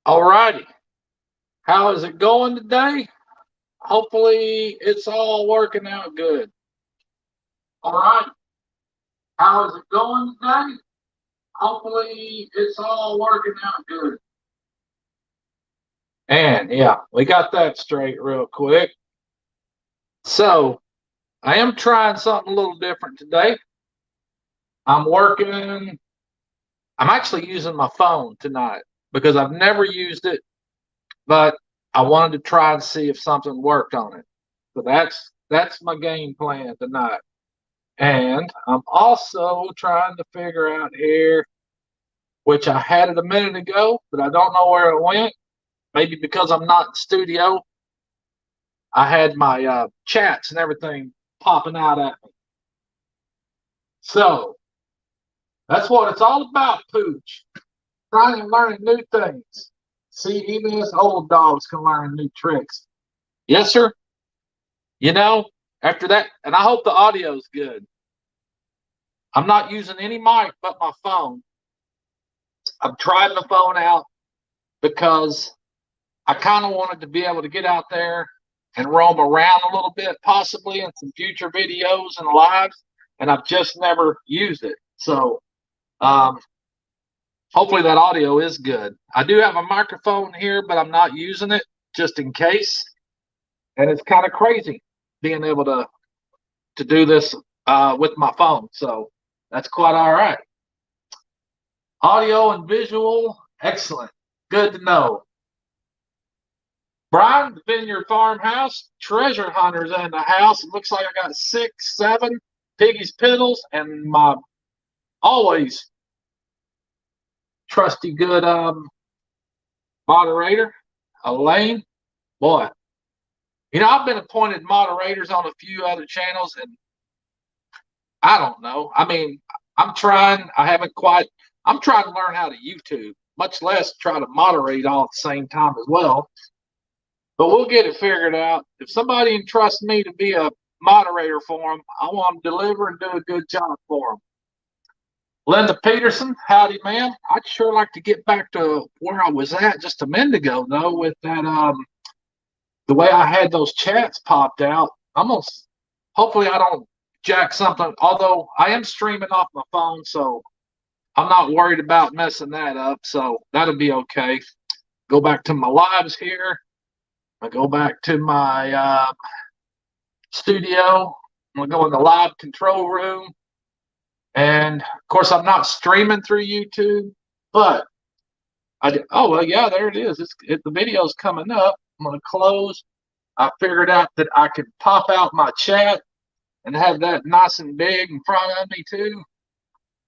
All righty. How is it going today? Hopefully, it's all working out good. All right. How is it going today? Hopefully, it's all working out good. And yeah, we got that straight real quick. So, I am trying something a little different today. I'm working, I'm actually using my phone tonight because I've never used it, but I wanted to try and see if something worked on it. So that's my game plan tonight. And I'm also trying to figure out here, which I had it a minute ago, but I don't know where it went. Maybe because I'm not in studio, I had my chats and everything popping out at me. So that's what it's all about, Pooch. Trying and learning new things. See, even us old dogs can learn new tricks. Yes, sir. You know, after that, and I hope the audio's good. I'm not using any mic but my phone. I'm trying the phone out because I kind of wanted to be able to get out there and roam around a little bit, possibly in some future videos and lives, and I've just never used it. So um, hopefully that audio is good. I do have a microphone here, but I'm not using it just in case. And it's kind of crazy being able to do this with my phone. So that's quite all right. Audio and visual, excellent. Good to know. Brian, the Vineyard Farmhouse, treasure hunters in the house. It looks like I got 6, 7 Piggy's Piddles and my always trusty good moderator, Elaine. Boy, I've been appointed moderators on a few other channels, and I don't know. I mean, I'm trying. I haven't quite. I'm trying to learn how to YouTube, much less try to moderate all at the same time as well. But we'll get it figured out. If somebody entrusts me to be a moderator for them, I want to deliver and do a good job for them. Linda Peterson, howdy, ma'am. I'd sure like to get back to where I was at just a minute ago, though, with that the way I had those chats popped out. Almost, hopefully, I don't jack something. Although I am streaming off my phone, so I'm not worried about messing that up. So that'll be okay. Go back to my lives here. I go back to my studio. I'm gonna go in the live control room, and of course, I'm not streaming through YouTube, but oh well, yeah, there it is. The video's coming up. I'm gonna close. I figured out that I could pop out my chat and have that nice and big in front of me too,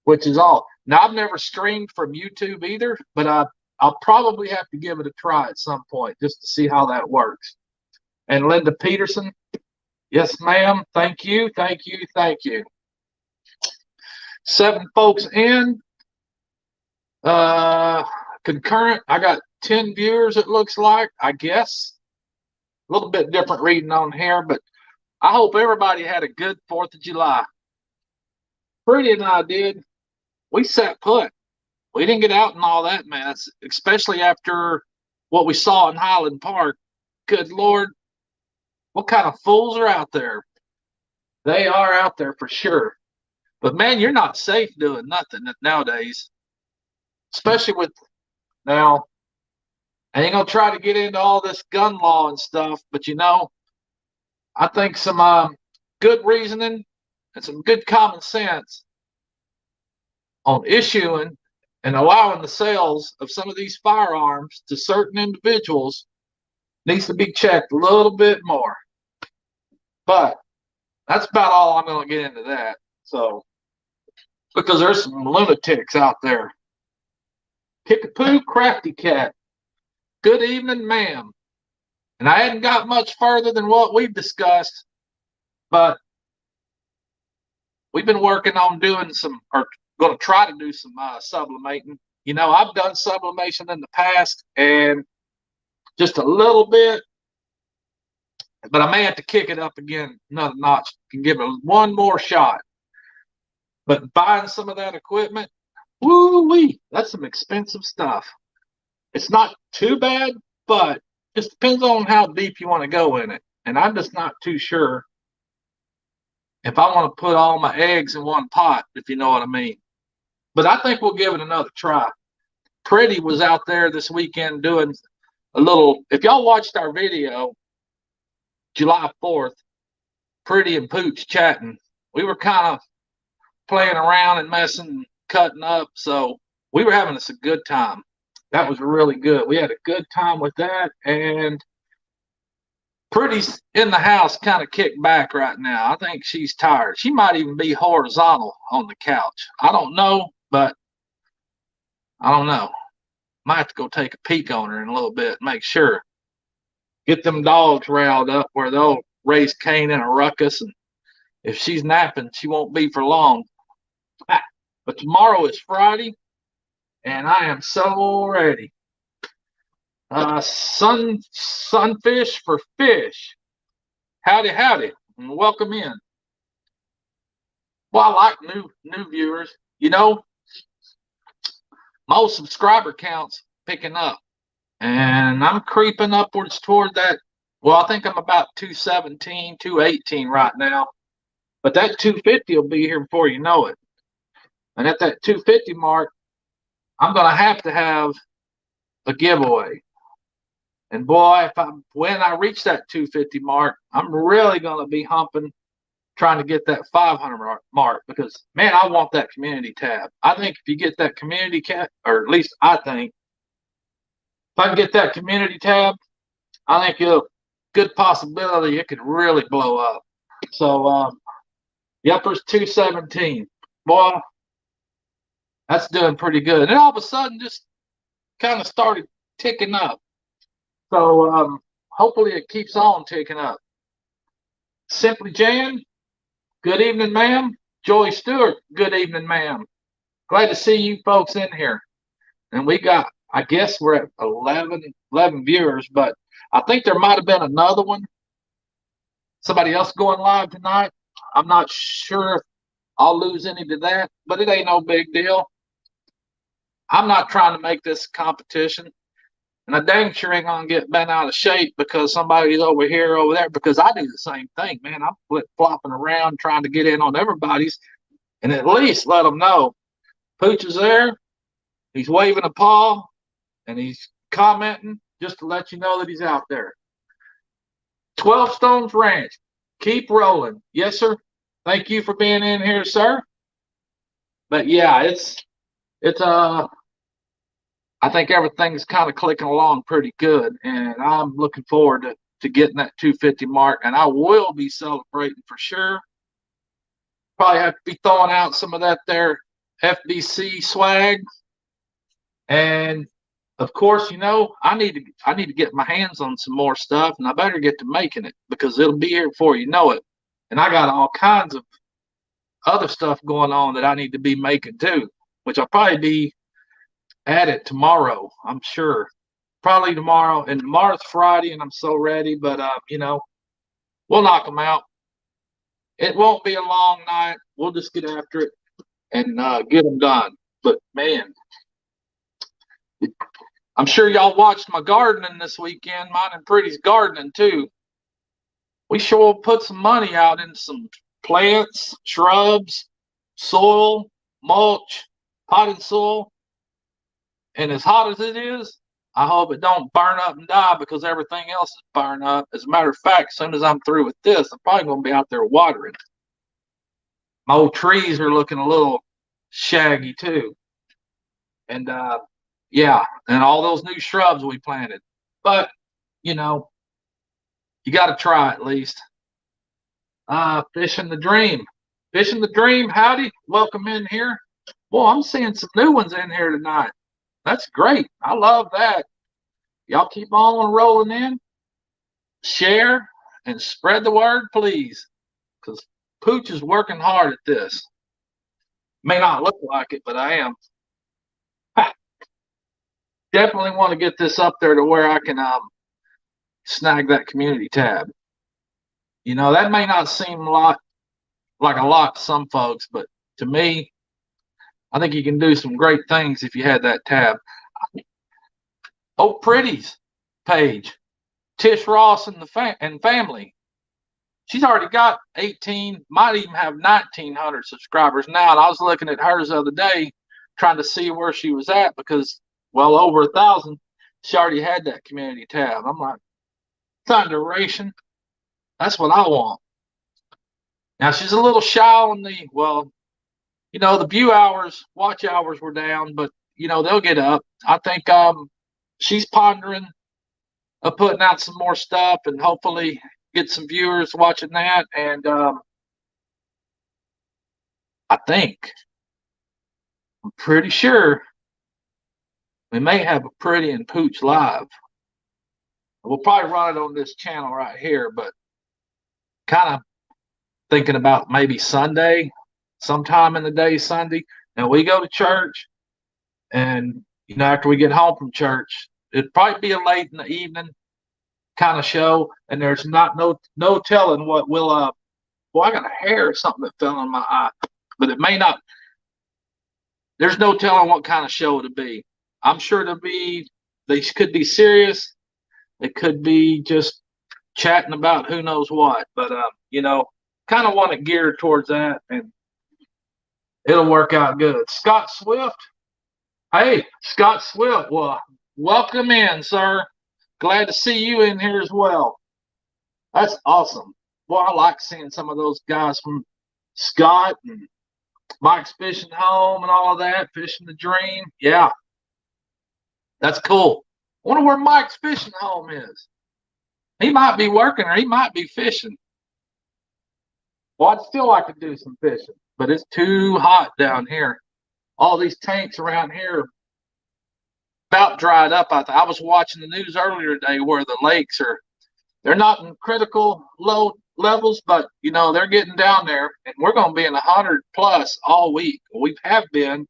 which is all. Now I've never streamed from YouTube either, but I'll probably have to give it a try at some point just to see how that works. And Linda Peterson, yes, ma'am. Thank you, thank you, thank you. 7 folks in. Concurrent. I got 10 viewers. It looks like. I guess a little bit different reading on here, but I hope everybody had a good 4th of July. Pretty and I did. We sat put. We didn't get out and all that mess, especially after what we saw in Highland Park. Good Lord, what kind of fools are out there? They are out there for sure. But man, you're not safe doing nothing nowadays, especially with now. I ain't gonna try to get into all this gun law and stuff, but I think some good reasoning and some good common sense on issuing and allowing the sales of some of these firearms to certain individuals needs to be checked a little bit more. But that's about all I'm going to get into that. So, because there's some lunatics out there. Kickapoo Crafty Cat. Good evening, ma'am. And I hadn't got much further than what we've discussed, but we've been working on doing some, or going to try to do some sublimating. I've done sublimation in the past and just a little bit, but I may have to kick it up again another notch and give it one more shot. But buying some of that equipment, woo-wee, that's some expensive stuff. It's not too bad, but just depends on how deep you want to go in it. And I'm just not too sure if I want to put all my eggs in one pot, if you know what I mean. But I think we'll give it another try. Pretty was out there this weekend doing a little. If y'all watched our video, July 4th, Pretty and Pooch chatting, we were kind of playing around and messing, cutting up. So we were having us a good time. That was really good. We had a good time with that. And Pretty's in the house, kind of kicked back right now. I think she's tired. She might even be horizontal on the couch. I don't know, but I don't know. Might have to go take a peek on her in a little bit, make sure. Get them dogs riled up where they'll raise Cain in a ruckus. And if she's napping, she won't be for long. But tomorrow is Friday, and I am so ready. Sunfish for fish. Howdy, howdy, and welcome in. Well, I like new viewers. You know, my old subscriber count's picking up, and I'm creeping upwards toward that. Well, I think I'm about 217, 218 right now, but that 250 will be here before you know it. And at that 250 mark, I'm going to have a giveaway. And boy, when I reach that 250 mark, I'm really going to be humping, trying to get that 500 mark, because man, I want that community tab. I think if you get that community tab, or at least I think, if I can get that community tab, I think it's a good possibility it could really blow up. So the upper's 217. Boy, that's doing pretty good. And all of a sudden, just kind of started ticking up. So hopefully it keeps on ticking up. Simply Jan, good evening, ma'am. Joy Stewart, good evening, ma'am. Glad to see you folks in here. And we got, I guess we're at 11 viewers, but I think there might have been another one. Somebody else going live tonight. I'm not sure if I'll lose any to that, but it ain't no big deal. I'm not trying to make this competition. And I dang sure ain't gonna get bent out of shape because somebody's over here, over there, because I do the same thing, man. I'm flip-flopping around trying to get in on everybody's and at least let them know. Pooch is there. He's waving a paw and he's commenting just to let you know that he's out there. 12 Stones Ranch. Keep rolling. Yes, sir. Thank you for being in here, sir. But yeah, I think everything's kind of clicking along pretty good, and I'm looking forward to getting that 250 mark, and I will be celebrating for sure. Probably have to be throwing out some of that there FBC swag, and of course, you know, I need to get my hands on some more stuff, and I better get to making it because it'll be here before you know it. And I got all kinds of other stuff going on that I need to be making too, which I'll probably be at it tomorrow, I'm sure. Probably tomorrow, and tomorrow's Friday, and I'm so ready. But you know, we'll knock them out. It won't be a long night. We'll just get after it and get them done. But man, I'm sure y'all watched my gardening this weekend. Mine and Pretty's gardening too. We sure put some money out in some plants, shrubs, soil, mulch, potted soil. And as hot as it is, I hope it don't burn up and die because everything else is burned up. As a matter of fact, as soon as I'm through with this, I'm probably going to be out there watering. My old trees are looking a little shaggy too. And yeah, and all those new shrubs we planted. But, you know, you got to try at least. Fishing the Dream. Fishing the Dream, howdy. Welcome in here. Boy, I'm seeing some new ones in here tonight. That's great. I love that. Y'all keep on rolling in. Share and spread the word, please. Because Pooch is working hard at this. May not look like it, but I am. Definitely want to get this up there to where I can snag that community tab. You know, that may not seem like a lot to some folks, but to me, I think you can do some great things if you had that tab. Oh, Pretty's page, Tish Ross and and family. She's already got 18, might even have 1,900 subscribers now. And I was looking at hers the other day, trying to see where she was at because, well, over 1,000. She already had that community tab. I'm like, thunderation. That's what I want. Now she's a little shy on the view hours, watch hours were down, but they'll get up. I think she's pondering of putting out some more stuff and hopefully get some viewers watching that. And I'm pretty sure we may have a Pretty and Pooch live. We'll probably run it on this channel right here, but kind of thinking about maybe Sunday, sometime in the day Sunday. And we go to church, and after we get home from church, it'd probably be a late in the evening kind of show, and there's no telling what will well, I got a hair or something that fell in my eye, but it may not. There's no telling what kind of show it'll be. I'm sure they could be serious. It could be just chatting about who knows what, but kind of want to gear towards that, and it'll work out good. Scott Swift. Hey, Scott Swift. Well, welcome in, sir. Glad to see you in here as well. That's awesome. Well, I like seeing some of those guys from Scott and Mike's Fishing Home and all of that, Fishing the Dream. Yeah, that's cool. I wonder where Mike's Fishing Home is. He might be working or he might be fishing. Well, I'd still like to do some fishing, but it's too hot down here. All these tanks around here about dried up. I was watching the news earlier today where the lakes they're not in critical low levels, but they're getting down there, and we're going to be in 100 plus all week. We have been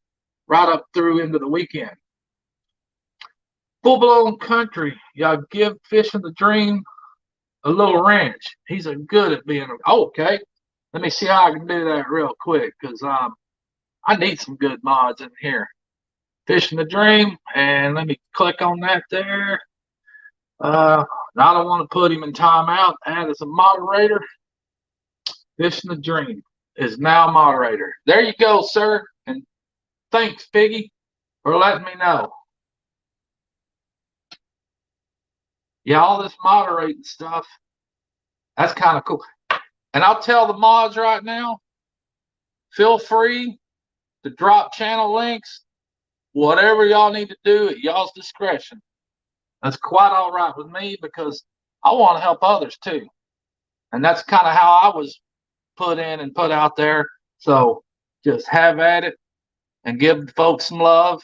right up through into the weekend. Full blown country. Y'all give Fishing the Dream a little wrench. He's a good at being. Okay, let me see how I can do that real quick because I need some good mods in here. Fishing the Dream, and let me click on that there. I don't want to put him in timeout. Add as a moderator. Fishing the Dream is now moderator. There you go, sir. And thanks, Piggy, for letting me know. Yeah, all this moderating stuff, that's kind of cool. And I'll tell the mods right now, feel free to drop channel links, whatever y'all need to do at y'all's discretion. That's quite all right with me because I want to help others too. And that's kind of how I was put in and put out there. So just have at it and give folks some love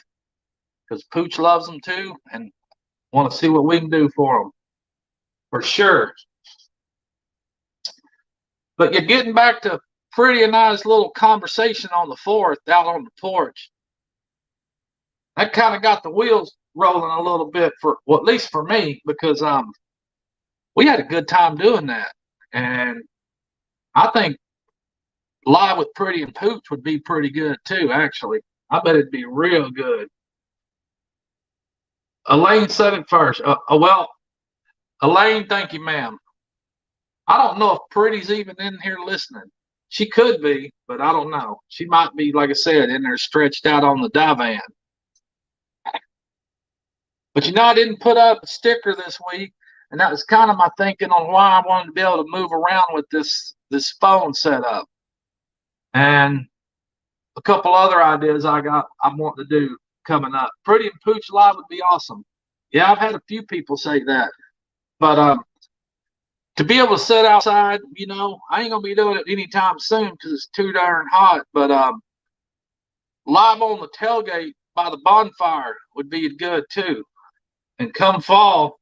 because Pooch loves them too and want to see what we can do for them. For sure. But you're getting back to Pretty and I's little conversation on the 4th out on the porch. That kind of got the wheels rolling a little bit at least for me, because we had a good time doing that. And I think live with Pretty and Pooch would be pretty good too, actually. I bet it'd be real good. Elaine said it first. Well, Elaine, thank you, ma'am. I don't know if Pretty's even in here listening. She could be, but I don't know. She might be, like I said, in there stretched out on the divan. But I didn't put up a sticker this week, and that was kind of my thinking on why I wanted to be able to move around with this phone setup. And a couple other ideas I'm wanting to do coming up. Pretty and Pooch Live would be awesome. Yeah, I've had a few people say that. But to be able to sit outside, I ain't going to be doing it anytime soon because it's too darn hot. But live on the tailgate by the bonfire would be good too. And come fall,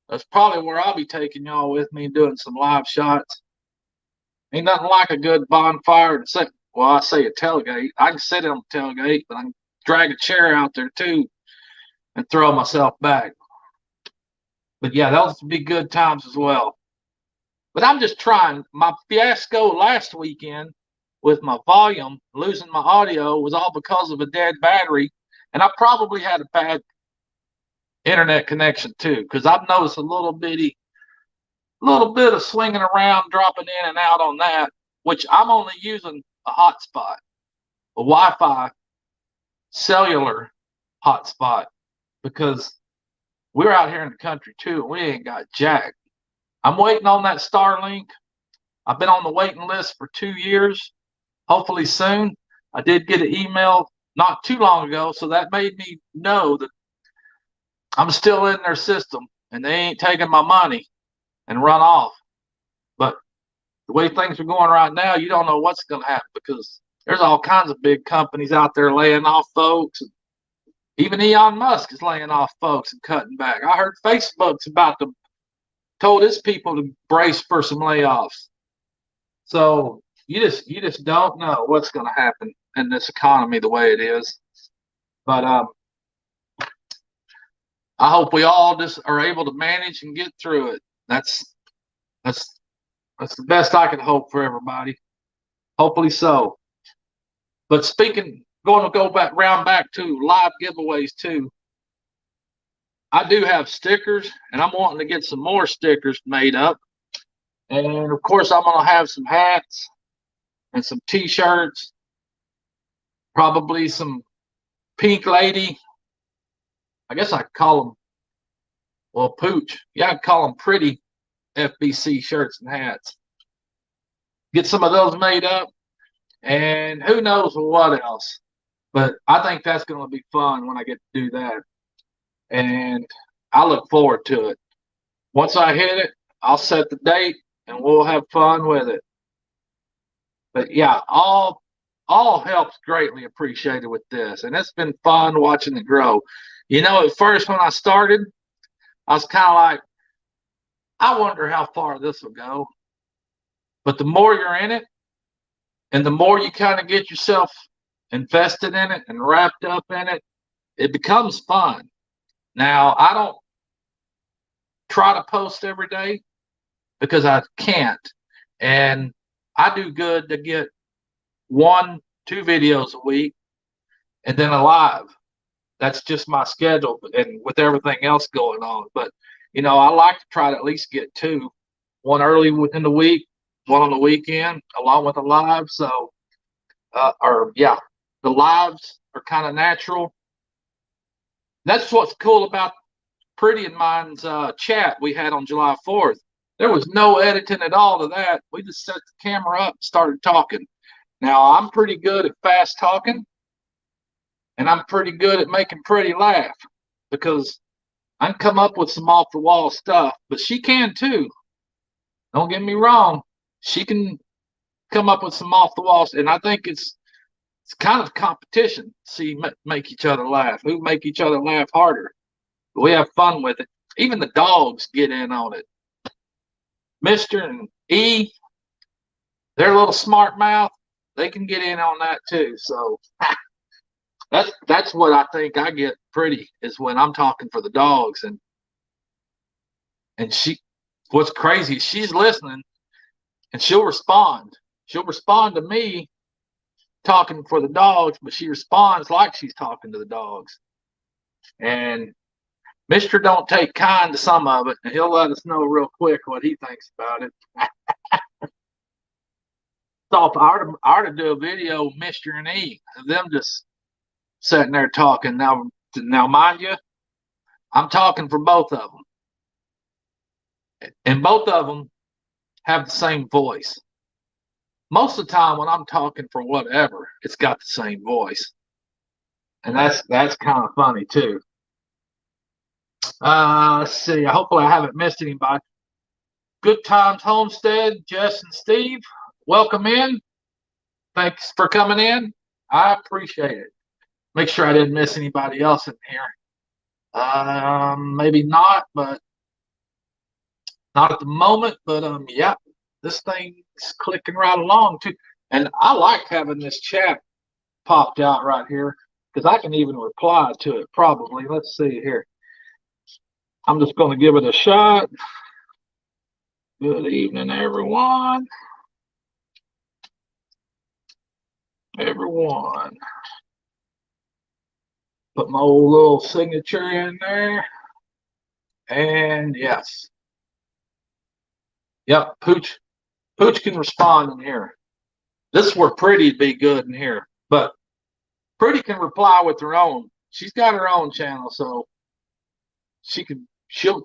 that's probably where I'll be taking y'all with me doing some live shots. Ain't nothing like a good bonfire to sit. Well, I say a tailgate. I can sit on the tailgate, but I can drag a chair out there too and throw myself back. But yeah, those would be good times as well. But I'm just trying. My fiasco last weekend with my volume, losing my audio, was all because of a dead battery. And I probably had a internet connection too, because I've noticed a little bit of swinging around, dropping in and out on that, which I'm only using a hotspot, a Wi-Fi cellular hotspot, because we're out here in the country too, and we ain't got jack. I'm waiting on that Starlink. I've been on the waiting list for 2 years. Hopefully soon. I did get an email not too long ago, so that made me know that I'm still in their system and they ain't taking my money and run off. But the way things are going right now, you don't know what's going to happen, because there's all kinds of big companies out there laying off folks. Even Elon Musk is laying off folks and cutting back. I heard Facebook's about to told its people to brace for some layoffs. So you just don't know what's going to happen in this economy the way it is. But I hope we all just are able to manage and get through it. That's the best I can hope for everybody. Hopefully so. But going to go back to live giveaways too. I do have stickers, and I'm wanting to get some more stickers made up. And of course, I'm going to have some hats and some t-shirts, probably some pink lady. I guess I could call them, well, Pooch. Yeah, I'd call them pretty FBC shirts and hats. Get some of those made up, and who knows what else. But I think that's going to be fun when I get to do that. And I look forward to it. Once I hit it, I'll set the date and we'll have fun with it. But yeah, all help's greatly appreciated with this. And it's been fun watching it grow. You know, at first when I started, I was kind of like, I wonder how far this will go. But the more you're in it, and the more you kind of get yourself invested in it and wrapped up in it, it becomes fun. Now, I don't try to post every day because I can't. And I do good to get 1-2 videos a week and then a live. That's just my schedule, and with everything else going on. But, you know, I like to try to at least get 2, one early within the week, one on the weekend, along with a live. So, the lives are kind of natural. That's what's cool about Pretty and mine's chat we had on July 4th. There was no editing at all to that. We just set the camera up and started talking. Now, I'm pretty good at fast talking, and I'm pretty good at making Pretty laugh, because I can come up with some off-the-wall stuff, but she can too. Don't get me wrong. She can come up with some off-the-walls, and I think it's kind of competition. See, make each other laugh. Who make each other laugh harder? We have fun with it. Even the dogs get in on it. Mr. and E, their little smart mouth, they can get in on that too. So that's what I think I get Pretty, is when I'm talking for the dogs. And she, what's crazy, she's listening and she'll respond. She'll respond to me talking for the dogs, but she responds like she's talking to the dogs. And Mr. don't take kind to some of it, and he'll let us know real quick what he thinks about it. So if I ought to do a video of Mr. and E, of them just sitting there talking. Now, mind you, I'm talking for both of them. And both of them have the same voice. Most of the time when I'm talking for whatever, it's got the same voice. And that's kind of funny too. Let's see. Hopefully I haven't missed anybody. Good Times Homestead, Jess and Steve, welcome in. Thanks for coming in. I appreciate it. Make sure I didn't miss anybody else in here. Maybe not, but not at the moment. But yeah, this thing's clicking right along too. And I like having this chat popped out right here, because I can even reply to it probably. Let's see here. I'm just going to give it a shot. Good evening, everyone. Put my old little signature in there. And yes. Yep, Pooch can respond in here. This is where Pretty'd be good in here. But Pretty can reply with her own. She's got her own channel, so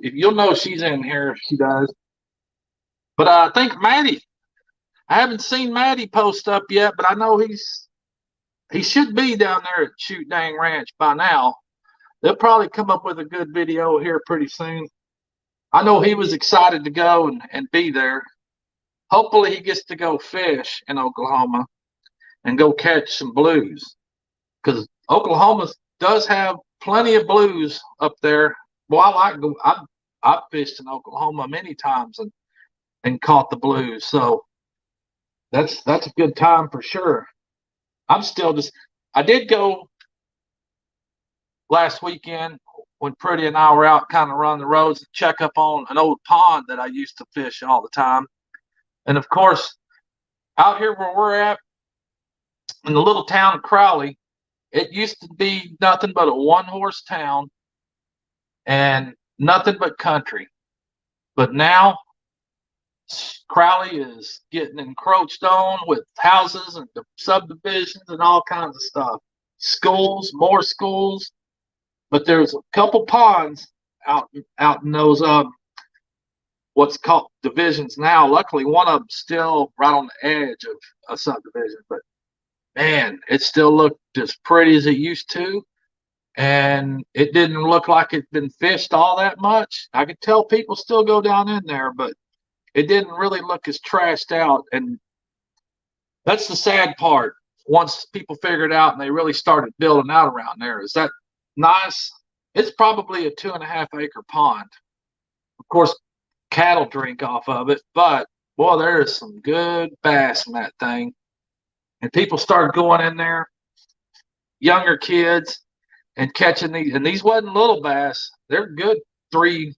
you'll know she's in here if she does. But I think Maddie, I haven't seen Maddie post up yet, but I know he should be down there at Shoot Dang Ranch by now. They'll probably come up with a good video here pretty soon. I know he was excited to go and be there. Hopefully he gets to go fish in Oklahoma and go catch some blues, because Oklahoma does have plenty of blues up there. Well, I've fished in Oklahoma many times and caught the blues, so that's a good time for sure. I did go last weekend when Pretty and I were out kind of running the roads to check up on an old pond that I used to fish all the time. And of course, out here where we're at in the little town of Crowley, it used to be nothing but a one-horse town and nothing but country. But now Crowley is getting encroached on with houses and subdivisions and all kinds of stuff. Schools, more schools. But there's a couple ponds out in those what's called divisions now. Luckily, one of them's still right on the edge of a subdivision. But man, it still looked as pretty as it used to. And it didn't look like it'd been fished all that much. I could tell people still go down in there, but it didn't really look as trashed out. And that's the sad part. Once people figured out and they really started building out around there, is that nice? It's probably a 2.5-acre pond. Of course, cattle drink off of it, but boy, there is some good bass in that thing. And people started going in there, younger kids, and catching these. And these wasn't little bass; they're good 2,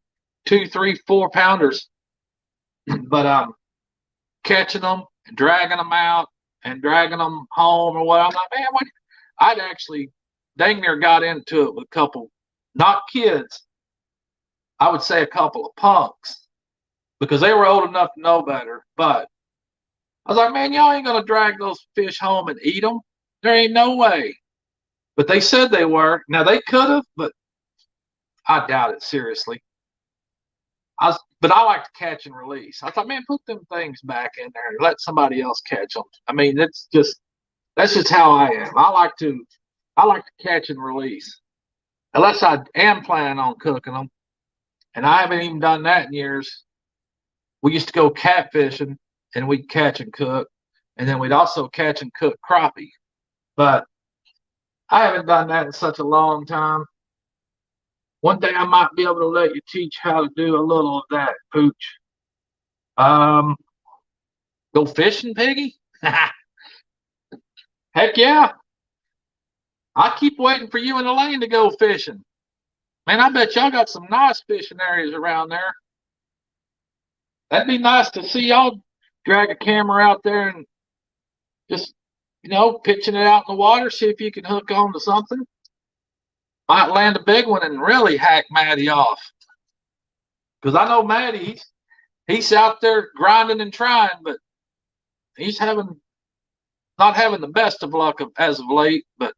3, 4 pounders. But catching them and dragging them out and dragging them home or what. I'm like, man, what? I'd actually dang near got into it with a couple, not kids, I would say a couple of punks, because they were old enough to know better. But I was like, man, y'all ain't going to drag those fish home and eat them. There ain't no way. But they said they were. Now, they could have, but I doubt it, seriously. But I like to catch and release. I thought, man, put them things back in there and let somebody else catch them. I mean, that's just how I am. I like to catch and release, unless I am planning on cooking them. And I haven't even done that in years. We used to go catfishing, and we'd catch and cook, and then we'd also catch and cook crappie. But I haven't done that in such a long time. One day I might be able to let you teach how to do a little of that, Pooch. Go fishing, Piggy? Heck yeah. I keep waiting for you and Elaine to go fishing. Man, I bet y'all got some nice fishing areas around there. That'd be nice to see y'all drag a camera out there and just, pitching it out in the water, see if you can hook on to something. Might land a big one and really hack Maddie off. Because I know Maddie, he's out there grinding and trying, but he's not having the best of luck as of late. But,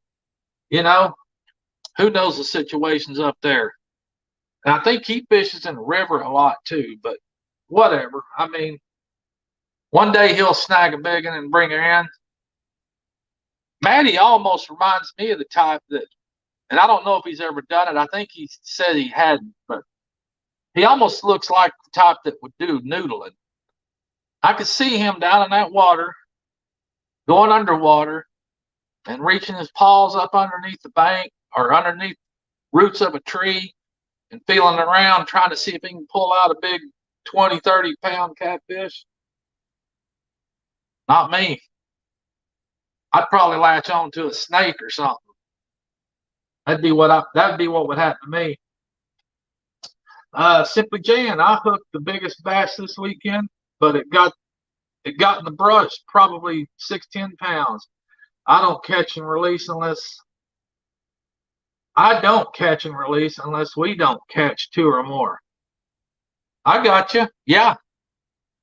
who knows the situations up there. And I think he fishes in the river a lot too, but whatever. I mean, one day he'll snag a big one and bring her in. Maddie almost reminds me of the type that, and I don't know if he's ever done it. I think he said he hadn't, but he almost looks like the type that would do noodling. I could see him down in that water, going underwater, and reaching his paws up underneath the bank or underneath roots of a tree and feeling around, trying to see if he can pull out a big 20, 30-pound catfish. Not me. I'd probably latch on to a snake or something. That'd be what would happen to me. Simply Jan, I hooked the biggest bass this weekend, but it got in the brush, probably 6-10 pounds. I don't catch and release unless we don't catch 2 or more. I got you. Yeah.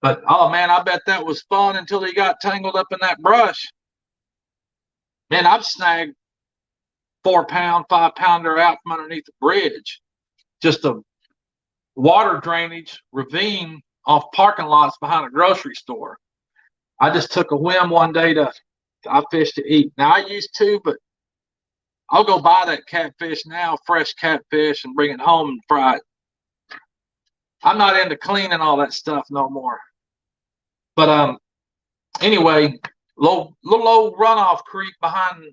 But oh man, I bet that was fun until he got tangled up in that brush. Man, I've snagged 4 pound, 5 pounder out from underneath the bridge. Just a water drainage ravine off parking lots behind a grocery store. I just took a whim one day to I fish to eat. Now I used to, but I'll go buy that catfish now, fresh catfish, and bring it home and fry it. I'm not into cleaning all that stuff no more. But anyway, little old runoff creek behind the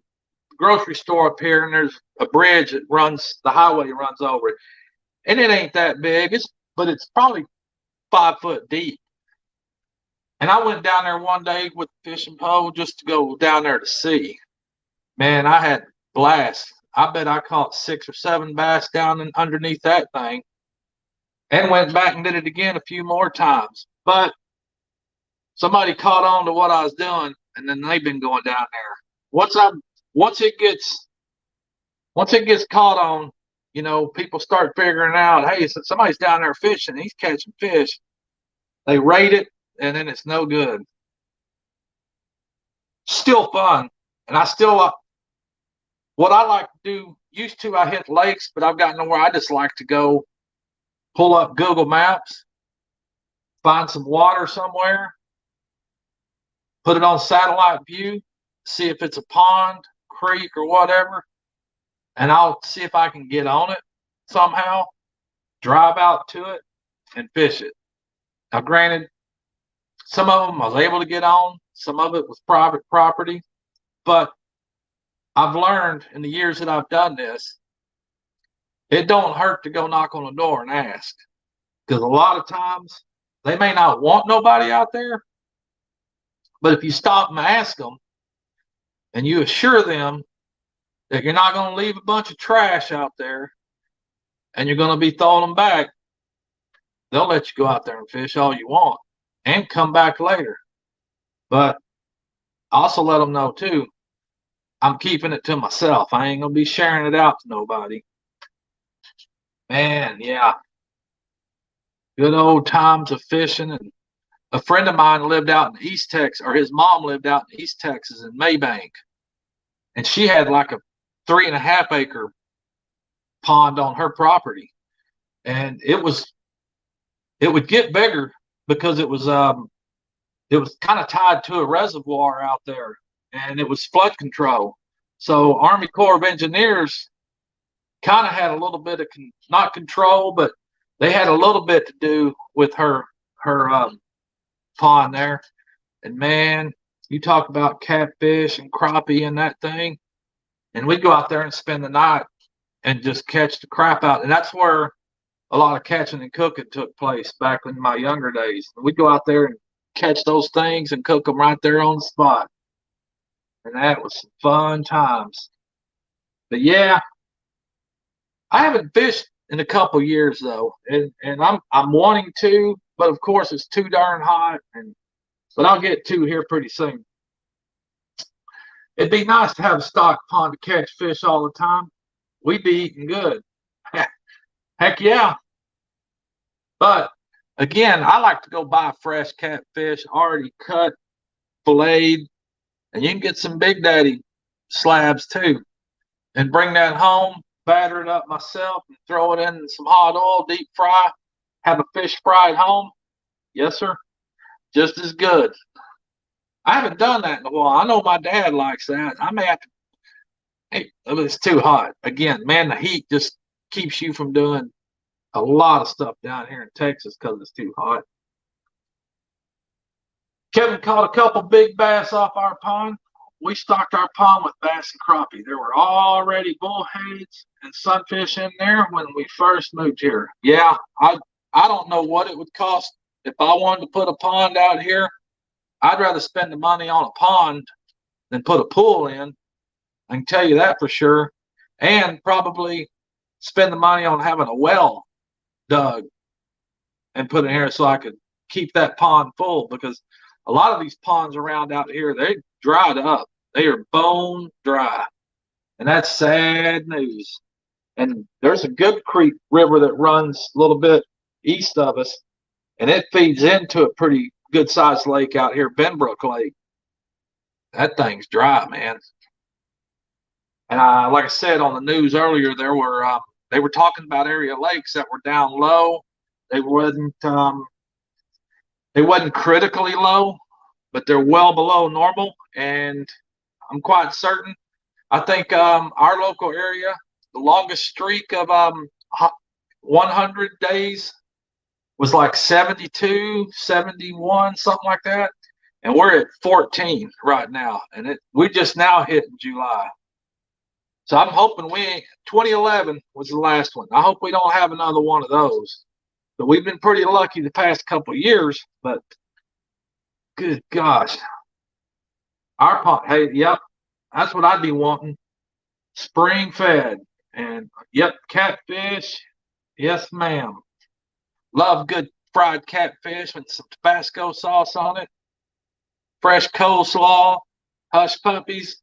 grocery store up here, and there's a bridge that runs the highway runs over it. And it ain't that big. But it's probably 5 foot deep. And I went down there one day with the fishing pole just to go down there to see. Man, I had blast. I bet I caught 6 or 7 bass down underneath that thing, and went back and did it again a few more times. But somebody caught on to what I was doing, and then they've been going down there. Once it gets caught on, people start figuring out, hey, somebody's down there fishing. He's catching fish. They rate it, and then it's no good. Still fun, and I still what I like to do. Used to I hit lakes, but I've gotten to where I just like to go pull up Google Maps, find some water somewhere, put it on satellite view, see if it's a pond, creek, or whatever, and I'll see if I can get on it somehow, drive out to it, and fish it. Now, granted, some of them I was able to get on, some of it was private property, but I've learned in the years that I've done this, it don't hurt to go knock on the door and ask, because a lot of times they may not want nobody out there, but if you stop and ask them and you assure them that you're not going to leave a bunch of trash out there and you're going to be throwing them back, they'll let you go out there and fish all you want and come back later. But I also let them know too, I'm keeping it to myself. I ain't going to be sharing it out to nobody. Man, yeah. Good old times of fishing. And a friend of mine lived out in East Texas, or his mom lived out in East Texas in Maybank. And she had like a 3.5 acre pond on her property. And it would get bigger because it was kind of tied to a reservoir out there, and it was flood control. So Army Corps of Engineers kind of had a little bit of not control, but they had a little bit to do with her pond there. And man, you talk about catfish and crappie and that thing, and we'd go out there and spend the night and just catch the crap out. And that's where a lot of catching and cooking took place back in my younger days. We'd go out there and catch those things and cook them right there on the spot. And that was some fun times. But yeah, I haven't fished in a couple years though, and I'm wanting to, but of course it's too darn hot. But I'll get to here pretty soon. It'd be nice to have a stock pond to catch fish all the time. We'd be eating good. Heck yeah. But again, I like to go buy fresh catfish, already cut, filleted, and you can get some Big Daddy slabs too, and bring that home, batter it up myself, and throw it in some hot oil, deep fry, have a fish fry at home. Yes, sir. Just as good. I haven't done that in a while. I know my dad likes that. I may have to. Hey, it's too hot. Again, man, the heat just keeps you from doing a lot of stuff down here in Texas because it's too hot. Kevin caught a couple big bass off our pond. We stocked our pond with bass and crappie. There were already bullheads and sunfish in there when we first moved here. Yeah, I don't know what it would cost if I wanted to put a pond out here. I'd rather spend the money on a pond than put a pool in. I can tell you that for sure. And probably spend the money on having a well dug and put in here so I could keep that pond full, because a lot of these ponds around out here, they dried up. They are bone dry. And that's sad news. And there's a good creek river that runs a little bit east of us. and it feeds into a pretty good sized lake out here, Benbrook Lake. That thing's dry, man. And like I said on the news earlier, they were talking about area lakes that were down low. They wasn't they wasn't critically low, but they're well below normal. And I'm quite certain. I think our local area, the longest streak of 100 days was like 72, 71, something like that. And we're at 14 right now. And we just now hit July. So I'm hoping 2011 was the last one. I hope we don't have another one of those. But we've been pretty lucky the past couple of years. But good gosh. Our pond, hey, yep, that's what I'd be wanting. Spring fed. And yep, catfish. Yes, ma'am. Love good fried catfish with some Tabasco sauce on it. Fresh coleslaw, hush puppies.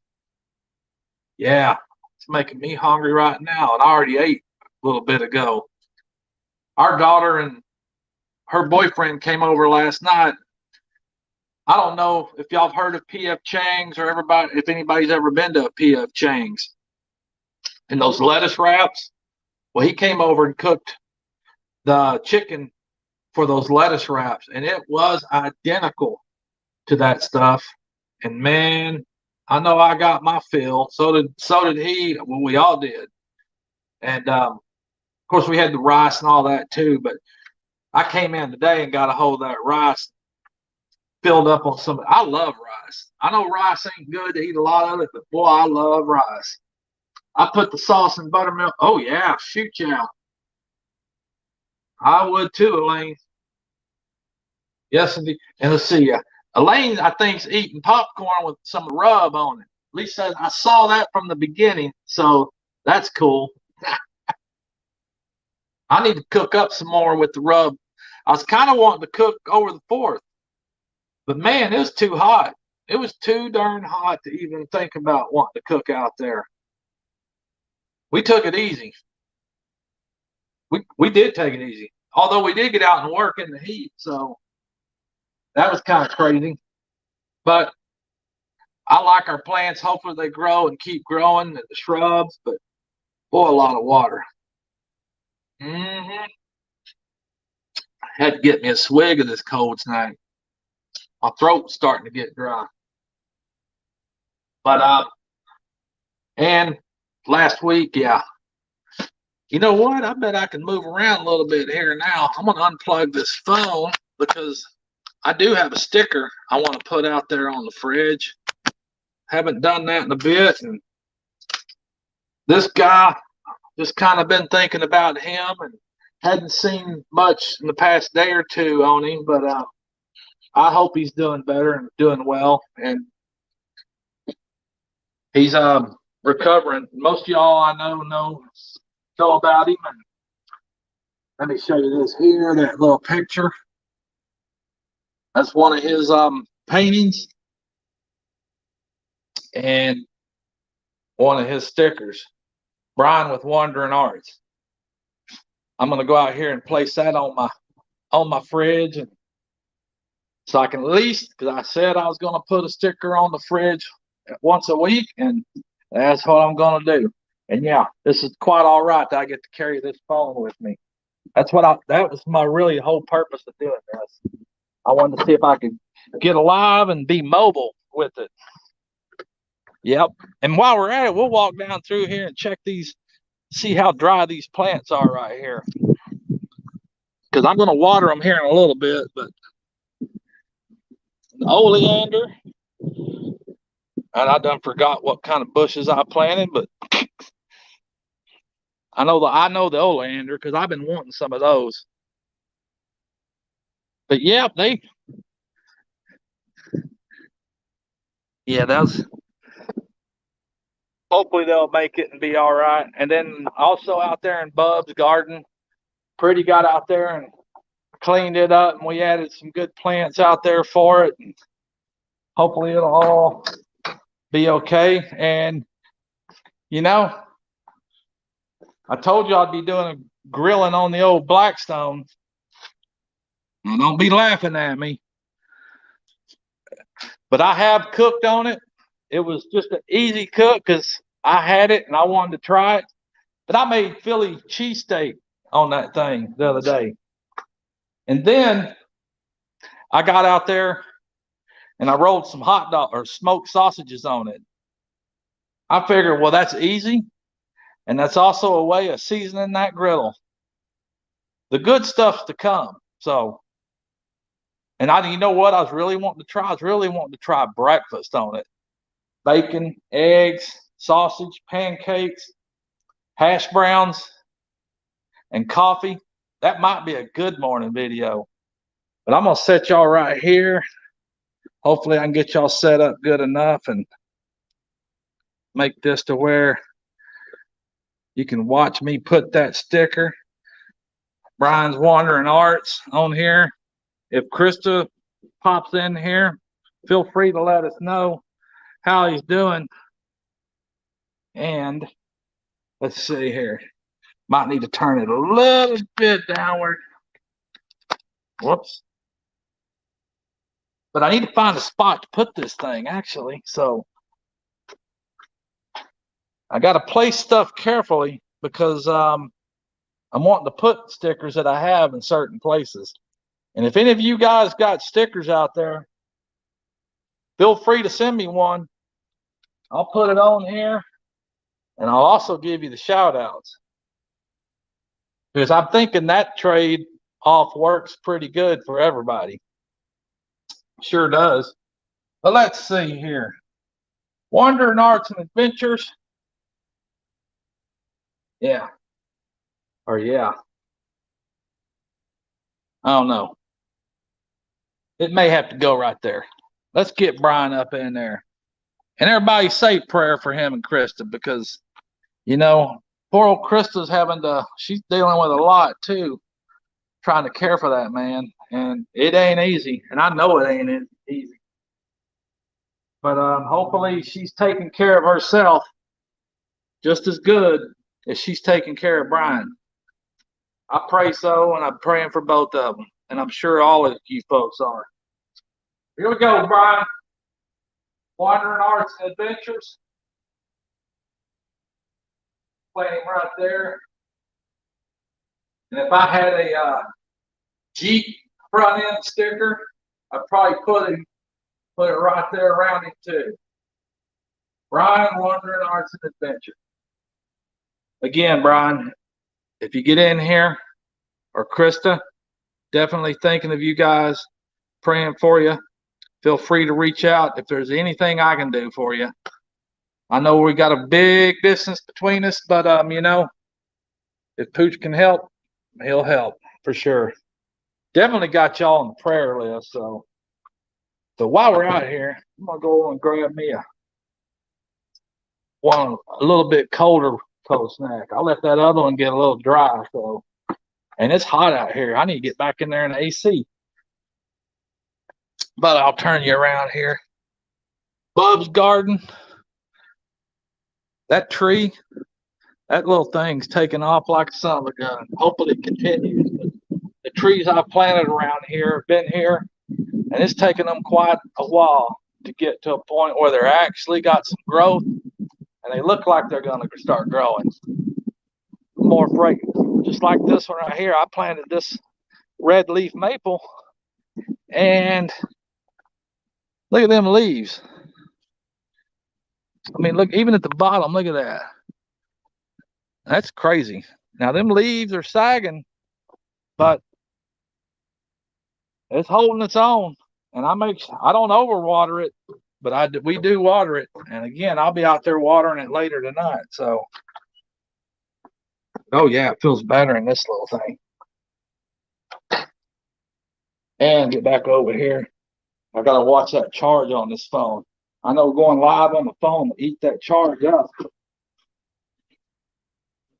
Yeah, it's making me hungry right now. And I already ate a little bit ago. Our daughter and her boyfriend came over last night. I don't know if y'all have heard of P.F. Chang's or if anybody's ever been to a P.F. Chang's. And those lettuce wraps, well, he came over and cooked the chicken for those lettuce wraps, and it was identical to that stuff. And man, I know I got my fill. So did he. Well, we all did. And of course, we had the rice and all that too. But I came in today and got a hold of that rice, filled up on some. I love rice. I know rice ain't good to eat a lot of it, but boy, I love rice. I put the sauce and buttermilk. Oh yeah, shoot y'all. I would too, Elaine. Yes, indeed. And let's see. Elaine, I think's eating popcorn with some rub on it. At least I saw that from the beginning, so that's cool. I need to cook up some more with the rub. I was kind of wanting to cook over the 4th, but man, it was too hot. It was too darn hot to even think about wanting to cook out there. We took it easy. We did take it easy, although we did get out and work in the heat, so that was kind of crazy. But I like our plants. Hopefully they grow and keep growing, and the shrubs. But boy, a lot of water. Had to get me a swig of this cold tonight. My throat's starting to get dry. But and last week, yeah. You know what? I bet I can move around a little bit here now. I'm going to unplug this phone because I do have a sticker I want to put out there on the fridge. Haven't done that in a bit. And this guy, just kind of been thinking about him and hadn't seen much in the past day or two on him. But I hope he's doing better and doing well. And he's recovering. Most of y'all I know about him. And let me show you this here, that little picture. That's one of his paintings and one of his stickers. Brian with Wandering Arts. I'm gonna go out here and place that on my fridge, and so I can at least, because I said I was gonna put a sticker on the fridge once a week, and that's what I'm gonna do. And yeah, this is quite all right that I get to carry this phone with me. That was my really whole purpose of doing this. I wanted to see if I could get alive and be mobile with it. Yep. And while we're at it, we'll walk down through here and check these, see how dry these plants are right here. Because I'm going to water them here in a little bit, but the oleander, and I done forgot what kind of bushes I planted, but I know the oleander because I've been wanting some of those. But yeah, that's, hopefully they'll make it and be all right. And then also out there in Bub's garden, Pretty got out there and cleaned it up, and we added some good plants out there for it. And hopefully it'll all be okay. And you know, I told you I'd be doing a grilling on the old Blackstone. Now, don't be laughing at me. But I have cooked on it. It was just an easy cook because I had it and I wanted to try it. But I made Philly cheesesteak on that thing the other day. And then I got out there and I rolled some hot dog or smoked sausages on it. I figured, well, that's easy. And that's also a way of seasoning that griddle. The good stuff's to come. So, and you know what I was really wanting to try? I was really wanting to try breakfast on it. Bacon, eggs, sausage, pancakes, hash browns, and coffee. That might be a good morning video. But I'm going to set y'all right here. Hopefully I can get y'all set up good enough and make this to where you can watch me put that sticker, Brian's Wandering Arts, on here. If Krista pops in here, feel free to let us know how he's doing. And let's see here. Might need to turn it a little bit downward. Whoops. But I need to find a spot to put this thing, actually. So I got to place stuff carefully because I'm wanting to put stickers that I have in certain places. And if any of you guys got stickers out there, feel free to send me one. I'll put it on here. And I'll also give you the shout outs. Because I'm thinking that trade off works pretty good for everybody. Sure does. But let's see here. Wandering Arts and Adventures. Yeah. Or yeah. I don't know. It may have to go right there. Let's get Brian up in there. And everybody say prayer for him and Krista because, you know, poor old Krista's she's dealing with a lot too, trying to care for that man. And it ain't easy. And I know it ain't easy. But hopefully she's taking care of herself just as good as she's taking care of Brian. I pray so, and I'm praying for both of them. And I'm sure all of you folks are. Here we go, Brian. Wandering Arts and Adventures. Playing right there. And if I had a Jeep front end sticker, I'd probably put it right there around him too. Brian, Wandering Arts and Adventures. Again, Brian, if you get in here, or Krista, definitely thinking of you guys, praying for you. Feel free to reach out if there's anything I can do for you. I know we got a big distance between us, but you know, if Pooch can help, he'll help for sure. Definitely got y'all on the prayer list. So while we're out here, I'm gonna go and grab me a little bit colder cold snack. I'll let that other one get a little dry. So, and it's hot out here. I need to get back in there in the AC. But I'll turn you around here. Bub's garden. That tree, that little thing's taking off like a son of a gun. Hopefully it continues. The trees I've planted around here have been here, and it's taken them quite a while to get to a point where they're actually got some growth, and they look like they're going to start growing. More fragrant. Just like this one right here, I planted this red leaf maple, and look at them leaves. I mean, look, even at the bottom, look at that. That's crazy. Now, them leaves are sagging, but it's holding its own. And I don't overwater it, but we do water it. And again, I'll be out there watering it later tonight. So, oh yeah, it feels better in this little thing. And get back over here. I gotta watch that charge on this phone. I know going live on the phone to eat that charge up.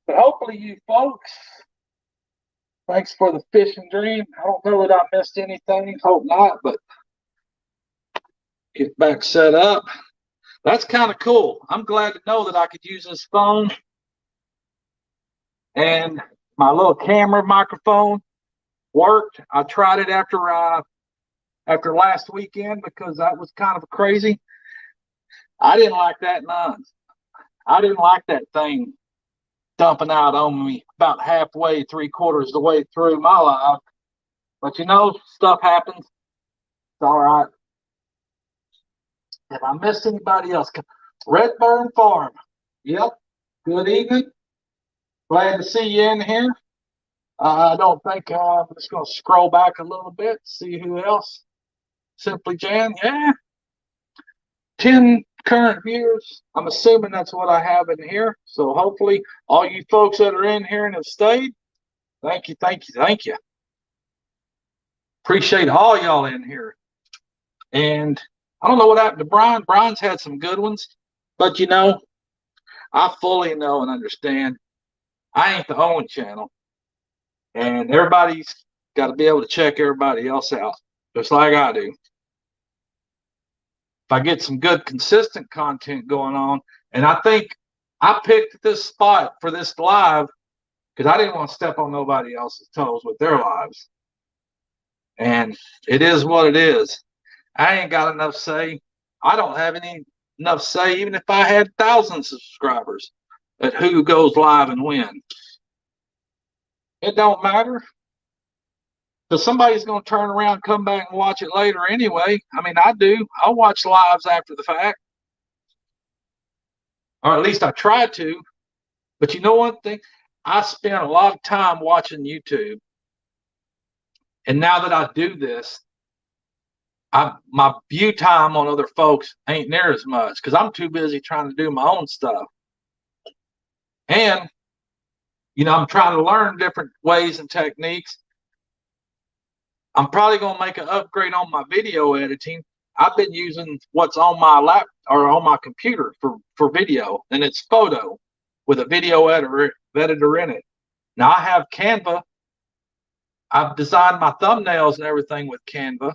But hopefully you folks, thanks for the fishing dream. I don't know that I missed anything. Hope not, but get back set up. That's kind of cool. I'm glad to know that I could use this phone and my little camera microphone worked. I tried it after last weekend because that was kind of crazy. I didn't like that none. I didn't like that thing dumping out on me about halfway, 3/4 the way through my live. But stuff happens. It's all right. If I missed anybody else, Redburn Farm. Yep. Good evening. Glad to see you in here. I don't think I'm just going to scroll back a little bit, see who else. Simply Jan, yeah. 10 current viewers. I'm assuming that's what I have in here. So hopefully all you folks that are in here and have stayed, thank you, thank you, thank you. Appreciate all y'all in here. And I don't know what happened to Brian. Brian's had some good ones, but I fully know and understand I ain't the only channel. And everybody's got to be able to check everybody else out, just like I do. If I get some good, consistent content going on, and I think I picked this spot for this live because I didn't want to step on nobody else's toes with their lives. And it is what it is. I ain't got enough say. I don't have enough say, even if I had thousands of subscribers, at who goes live and when. It don't matter. Because somebody's going to turn around, come back and watch it later anyway. I mean, I do. I watch lives after the fact. Or at least I try to. But you know one thing? I spend a lot of time watching YouTube. And now that I do this, my view time on other folks ain't near as much because I'm too busy trying to do my own stuff. And, I'm trying to learn different ways and techniques. I'm probably going to make an upgrade on my video editing. I've been using what's on my lap or on my computer for video, and it's photo with a video editor in it. Now I have Canva. I've designed my thumbnails and everything with Canva,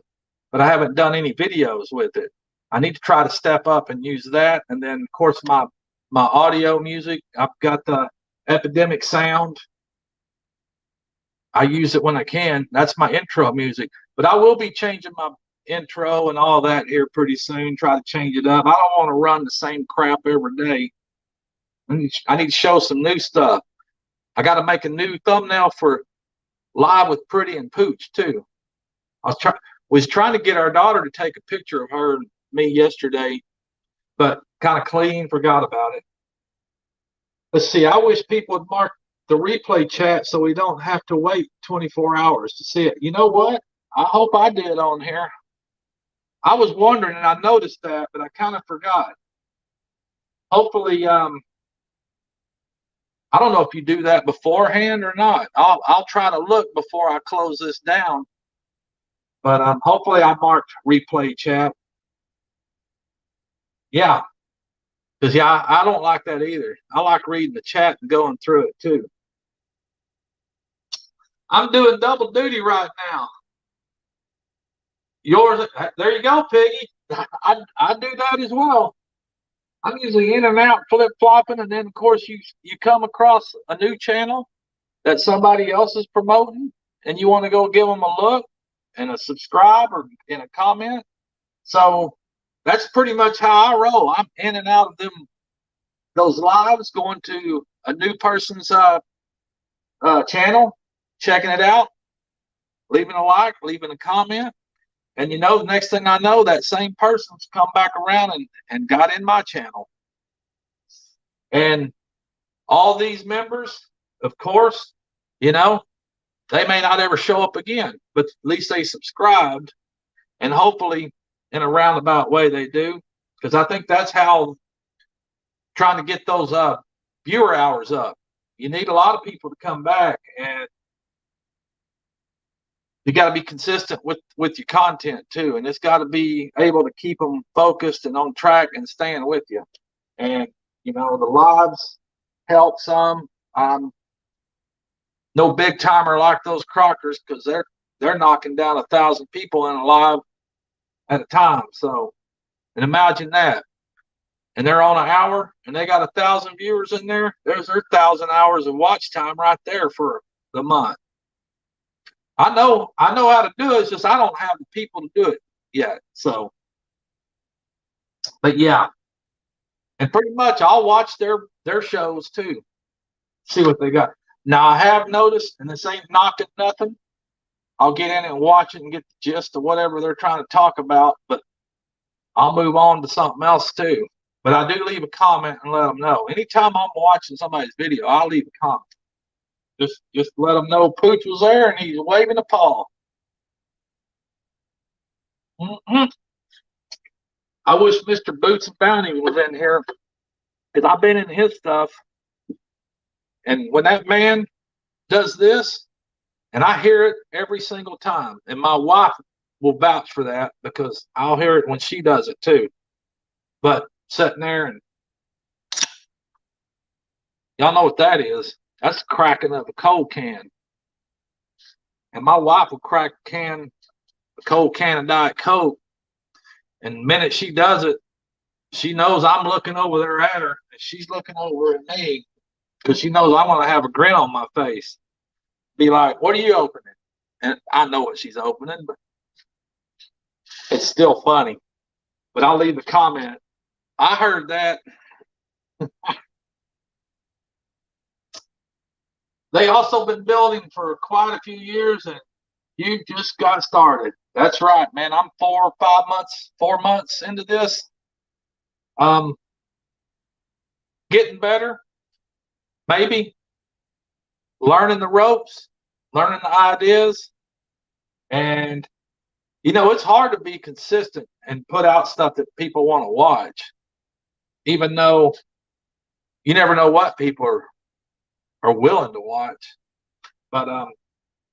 but I haven't done any videos with it. I need to try to step up and use that. And then, of course, my audio music, I've got the Epidemic Sound. I use it when I can. That's my intro music. But I will be changing my intro and all that here pretty soon. Try to change it up. I don't want to run the same crap every day. I need to show some new stuff. I got to make a new thumbnail for Live with Pretty and Pooch too. I was trying to get our daughter to take a picture of her and me yesterday, but kind of clean, forgot about it. Let's see. I wish people would mark the replay chat so we don't have to wait 24 hours to see it. You know what? I hope I did on here. I was wondering, and I noticed that, but I kind of forgot. Hopefully, I don't know if you do that beforehand or not. I'll try to look before I close this down. But hopefully I marked replay chat. Yeah. Because, I don't like that either. I like reading the chat and going through it too. I'm doing double duty right now. Yours, there you go, Piggy. I do that as well. I'm usually in and out, flip-flopping, and then, of course, you come across a new channel that somebody else is promoting, and you want to go give them a look and a subscribe or in a comment. So that's pretty much how I roll. I'm in and out of those lives, going to a new person's channel, checking it out, leaving a like, leaving a comment. And the next thing I know, that same person's come back around and got in my channel. And all these members, of course, they may not ever show up again, but at least they subscribed. And hopefully in a roundabout way they do. Because I think that's how trying to get those viewer hours up. You need a lot of people to come back, and you got to be consistent with your content too, and it's got to be able to keep them focused and on track and staying with you. And the lives help some. No big timer like those Crockers because they're knocking down 1,000 people in a live at a time. So, and imagine that. And they're on an hour, and they got 1,000 viewers in there. There's their 1,000 hours of watch time right there for the month. I know how to do it. It's just I don't have the people to do it yet. So, but yeah, and pretty much I'll watch their shows too, see what they got. Now I have noticed, and this ain't knocking nothing. I'll get in and watch it and get the gist of whatever they're trying to talk about, but I'll move on to something else too. But I do leave a comment and let them know. Anytime I'm watching somebody's video, I'll leave a comment. Just let them know Pooch was there and he's waving a paw. Mm-hmm. I wish Mr. Boots and Bounty was in here because I've been in his stuff. And when that man does this, and I hear it every single time, and my wife will vouch for that because I'll hear it when she does it too. But sitting there and y'all know what that is. That's cracking of a Coke can. And my wife will crack a cold can of Diet Coke. And the minute she does it, she knows I'm looking over there at her, and she's looking over at me because she knows I want to have a grin on my face. Be like, what are you opening? And I know what she's opening, but it's still funny. But I'll leave a comment. I heard that. They also been building for quite a few years, and you just got started. That's right, man. I'm 4 months into this. Getting better, maybe learning the ropes, learning the ideas, and it's hard to be consistent and put out stuff that people want to watch, even though you never know what people are willing to watch. But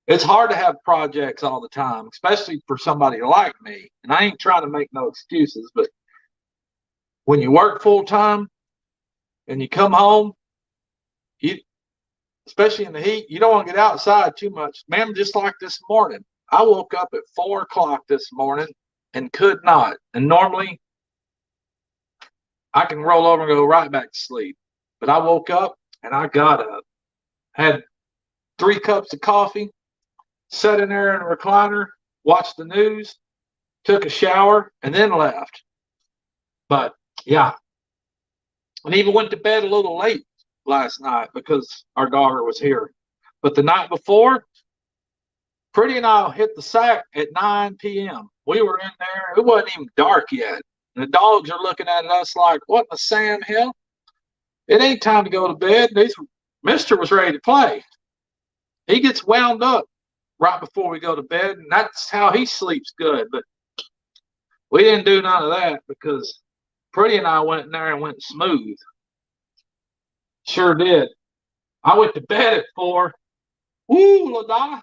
it's hard to have projects all the time, especially for somebody like me. And I ain't trying to make no excuses, but when you work full time and you come home, especially in the heat, you don't want to get outside too much. Man, just like this morning, I woke up at 4 o'clock this morning and could not. And normally I can roll over and go right back to sleep. But I woke up and I got up, had 3 cups of coffee, sat in there in a recliner, watched the news, took a shower, and then left. But yeah, and even went to bed a little late last night because our daughter was here. But the night before, Pretty and I hit the sack at 9 p.m. We were in there. It wasn't even dark yet. And the dogs are looking at us like, what in the Sam hell? It ain't time to go to bed. Mister was ready to play. He gets wound up right before we go to bed, and that's how he sleeps good. But we didn't do none of that because Pretty and I went in there and went smooth. Sure did. I went to bed at 4. Woo, LaDonna.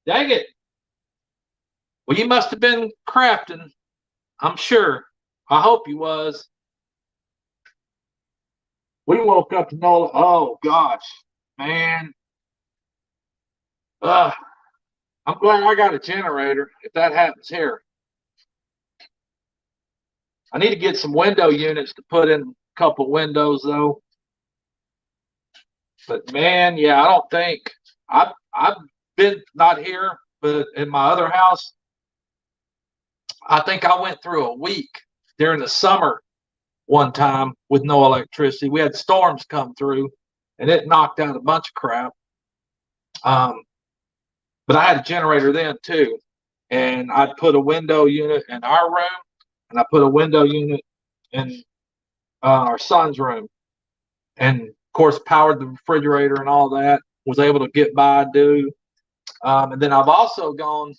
Dang it. Well, you must have been crafting, I'm sure. I hope you was. We woke up to know, oh, gosh, man. I'm glad I got a generator if that happens here. I need to get some window units to put in a couple windows, though. But, man, yeah, I don't think I've been not here, but in my other house, I think I went through a week during the summer one time with no electricity. We had storms come through, and it knocked out a bunch of crap. But I had a generator then too, and I put a window unit in our room, and I put a window unit in our son's room, and of course powered the refrigerator and all that. Was able to get by, and then I've also gone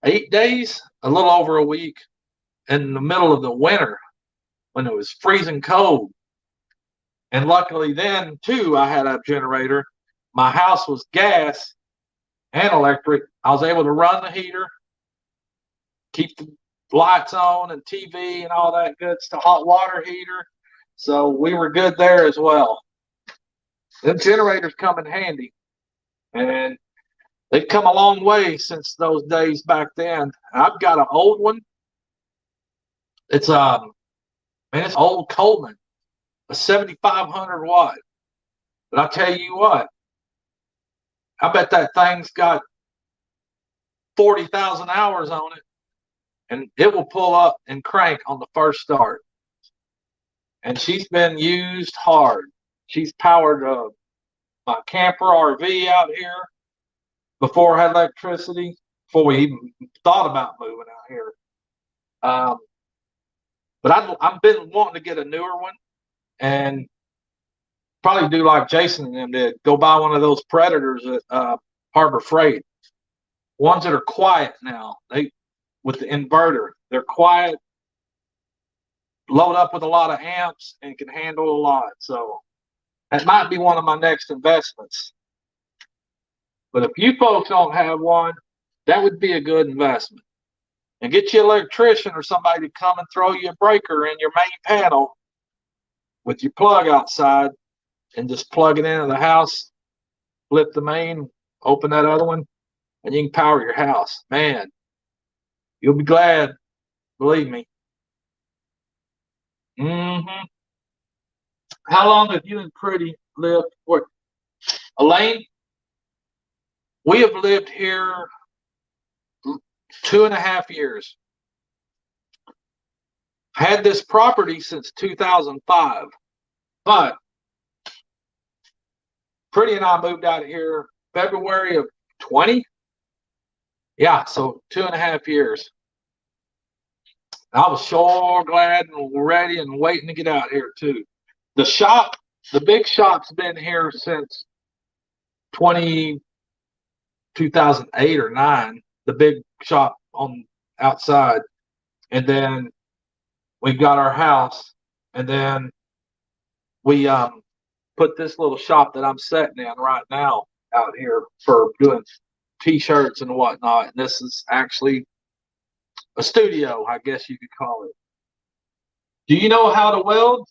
8 days, a little over a week, in the middle of the winter when it was freezing cold. And luckily then too, I had a generator. My house was gas and electric. I was able to run the heater, keep the lights on and TV and all that good stuff, hot water heater. So we were good there as well. Them generators come in handy, and they've come a long way since those days back then. I've got an old one. It's it's old Coleman, a 7,500 watt. But I tell you what, I bet that thing's got 40,000 hours on it, and it will pull up and crank on the first start. And she's been used hard. She's powered my camper RV out here before I had electricity, before we even thought about moving out here. But I've been wanting to get a newer one and probably do like Jason and them did. Go buy one of those Predators at Harbor Freight. Ones that are quiet now. With the inverter. They're quiet, load up with a lot of amps, and can handle a lot. So that might be one of my next investments. But if you folks don't have one, that would be a good investment. And get you an electrician or somebody to come and throw you a breaker in your main panel with your plug outside and just plug it into the house, flip the main, open that other one, and you can power your house. Man, you'll be glad, believe me. Mm-hmm. How long have you and Pretty lived? What, Elaine? We have lived here 2.5 years. Had this property since 2005, but Pretty and I moved out here February of 20. Yeah, so 2.5 years. I was sure glad and ready and waiting to get out here too. The big shop's been here since 2008 or 9. The big shop on outside, and then we got our house, and then we put this little shop that I'm sitting in right now out here for doing t-shirts and whatnot. And this is actually a studio, I guess you could call it. Do you know how to weld?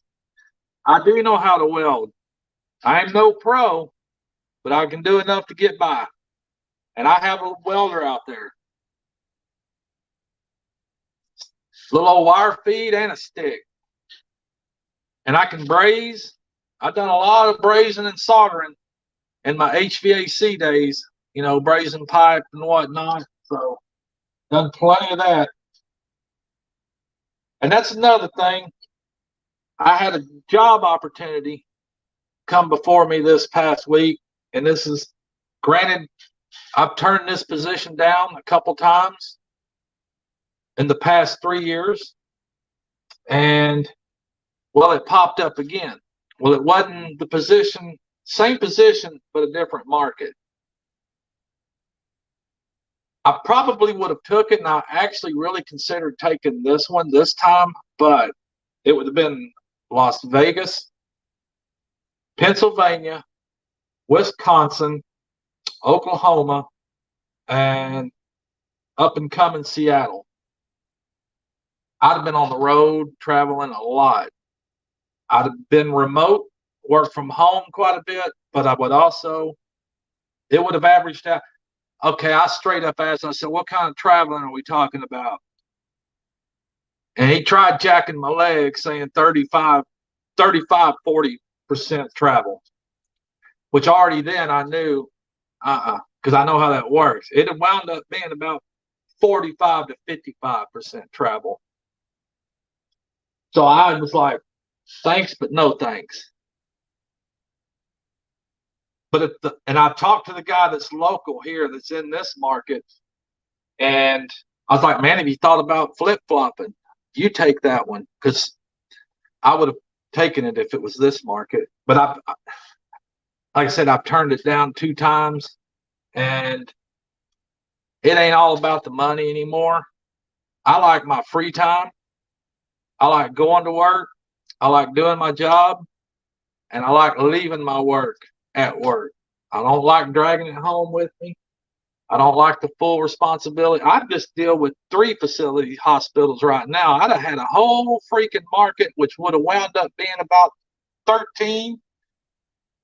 I do know how to weld. I am no pro, but I can do enough to get by. And I have a welder out there. Little old wire feed and a stick. And I can braze. I've done a lot of brazing and soldering in my HVAC days, brazing pipe and whatnot. So done plenty of that. And that's another thing. I had a job opportunity come before me this past week. And this is, granted, I've turned this position down a couple times in the past 3 years. And, well, it popped up again. Well, it wasn't the position, same position, but a different market. I probably would have took it, and I actually really considered taking this one this time, but it would have been Las Vegas, Pennsylvania, Wisconsin, Oklahoma, and up and coming Seattle. I'd have been on the road traveling a lot. I'd have been remote, work from home quite a bit, but I would also, it would have averaged out. Okay, I straight up asked, I said, what kind of traveling are we talking about? And he tried jacking my leg, saying 35, 40% travel, which already then I knew, because I know how that works. It had wound up being about 45 to 55% travel. So I was like, thanks, but no thanks. But and I talked to the guy that's local here, that's in this market, and I was like, man, have you thought about flip-flopping? You take that one, because I would have taken it if it was this market. But like I said, I've turned it down 2 times, and it ain't all about the money anymore. I like my free time. I like going to work. I like doing my job, and I like leaving my work at work. I don't like dragging it home with me. I don't like the full responsibility. I just deal with 3 facility hospitals right now. I'd have had a whole freaking market, which would have wound up being about 13,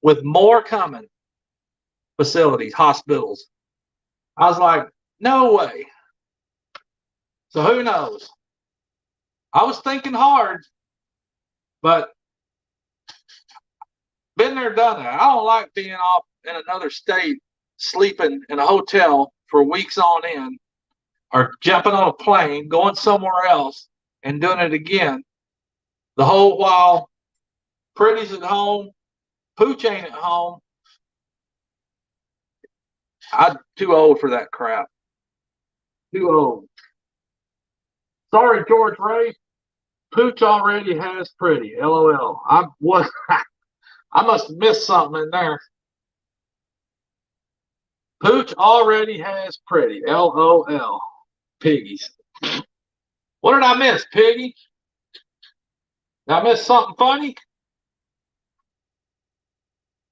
with more coming facilities, hospitals. I was like, no way. So who knows? I was thinking hard, but been there, done that. I don't like being off in another state sleeping in a hotel for weeks on end, or jumping on a plane, going somewhere else, and doing it again. The whole while, Pretty's at home, Pooch ain't at home. I'm too old for that crap. Too old. Sorry, George Ray. Pooch already has Pretty. LOL. I must have missed something in there. Pooch already has Pretty. LOL. Piggies. What did I miss, Piggy? Did I miss something funny?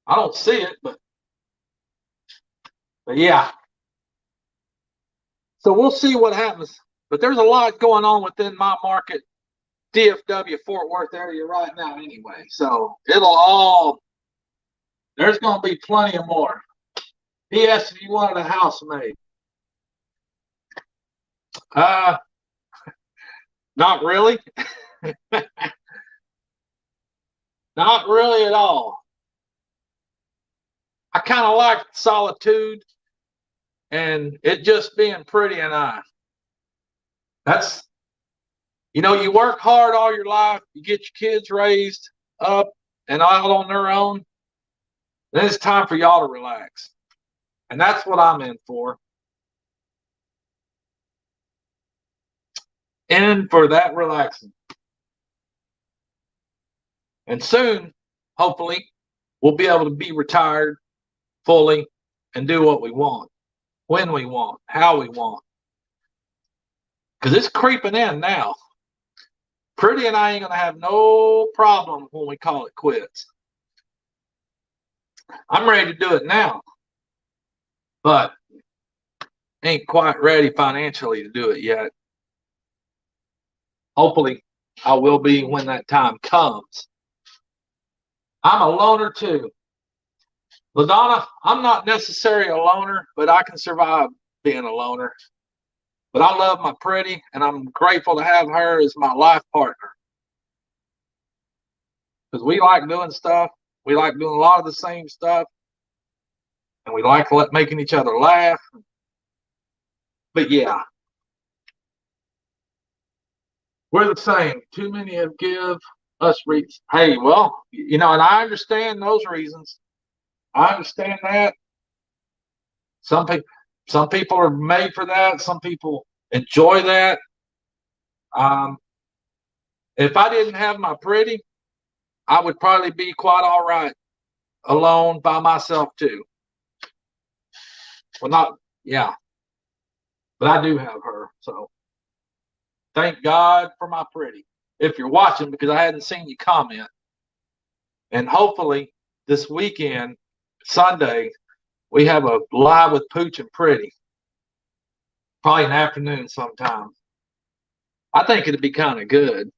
I don't see it, but yeah. So we'll see what happens. But there's a lot going on within my market, DFW, Fort Worth area right now anyway. So there's going to be plenty of more. He asked if you wanted a housemaid. Not really. Not really at all. I kind of like solitude and it just being Pretty and I. That's, you work hard all your life, you get your kids raised up and out on their own, then it's time for y'all to relax. And that's what I'm in for. In for that relaxing. And soon, hopefully, we'll be able to be retired fully and do what we want, when we want, how we want. Because it's creeping in now. Pretty and I ain't going to have no problem when we call it quits. I'm ready to do it now, but ain't quite ready financially to do it yet. Hopefully, I will be when that time comes. I'm a loner too. LaDonna, I'm not necessarily a loner, but I can survive being a loner. But I love my Pretty, and I'm grateful to have her as my life partner. Because we like doing stuff. We like doing a lot of the same stuff. And we like making each other laugh. But yeah. We're the same. Too many have give us reasons. Hey, well, and I understand those reasons. I understand that. Some people are made for that. Some people enjoy that. If I didn't have my Pretty, I would probably be quite all right alone by myself too. Well, but I do have her. So thank God for my Pretty. If you're watching, because I hadn't seen you comment. And hopefully this weekend, Sunday, we have a live with Pooch and Pretty. Probably in the afternoon sometime. I think it'd be kind of good.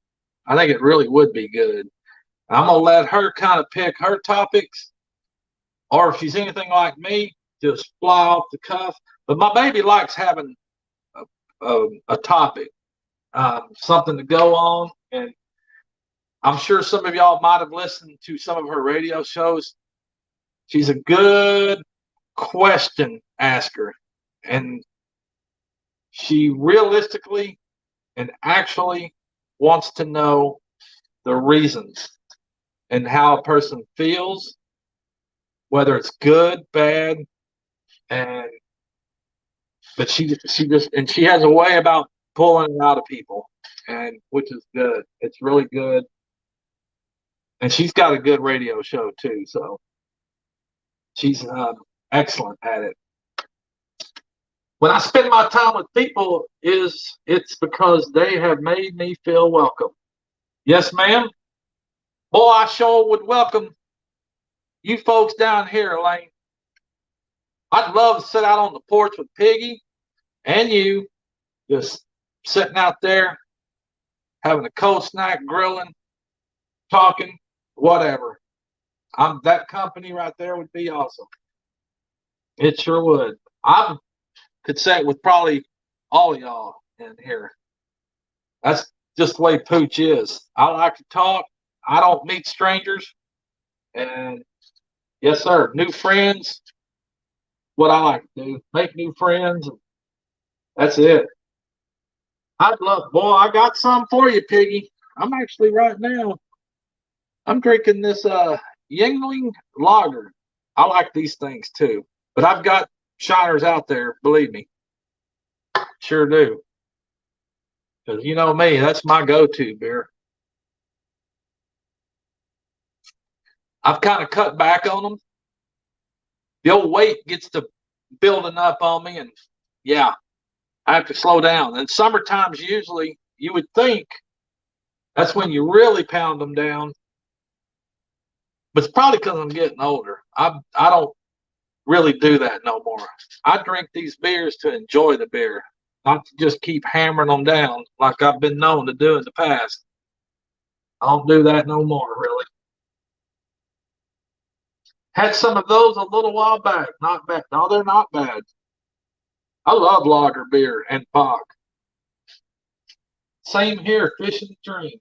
I think it really would be good. I'm going to let her kind of pick her topics. Or if she's anything like me, just fly off the cuff. But my baby likes having a topic, something to go on. And I'm sure some of y'all might have listened to some of her radio shows. She's a good question asker. And she realistically and actually wants to know the reasons and how a person feels, whether it's good, bad, but she has a way about pulling it out of people, and which is good. It's really good. And she's got a good radio show too, so she's excellent at it. When I spend my time with people, it's because they have made me feel welcome. Yes, ma'am. Boy, I sure would welcome you folks down here, Elaine. I'd love to sit out on the porch with Piggy and you, just sitting out there, having a cold snack, grilling, talking, whatever. That company right there would be awesome. It sure would. I could sit with probably all of y'all in here. That's just the way Pooch is. I like to talk. I don't meet strangers. And yes, sir, new friends. what I like to do. Make new friends. That's it. I'd love, boy, I got some for you, Piggy. I'm actually right now, I'm drinking this Yingling lager. I like these things too. But I've got shiners out there, believe me. Sure do. Because you know me, that's my go-to beer. I've kind of cut back on them. The old weight gets to building up on me, and yeah, I have to slow down. And summertime's usually, you would think, that's when you really pound them down. But it's probably because I'm getting older. I don't really do that no more. I drink these beers to enjoy the beer, not to just keep hammering them down like I've been known to do in the past. I don't do that no more, really. Had some of those a little while back. Not bad. No, they're not bad. I love lager beer and Bach. Same here, Fish and Dreams.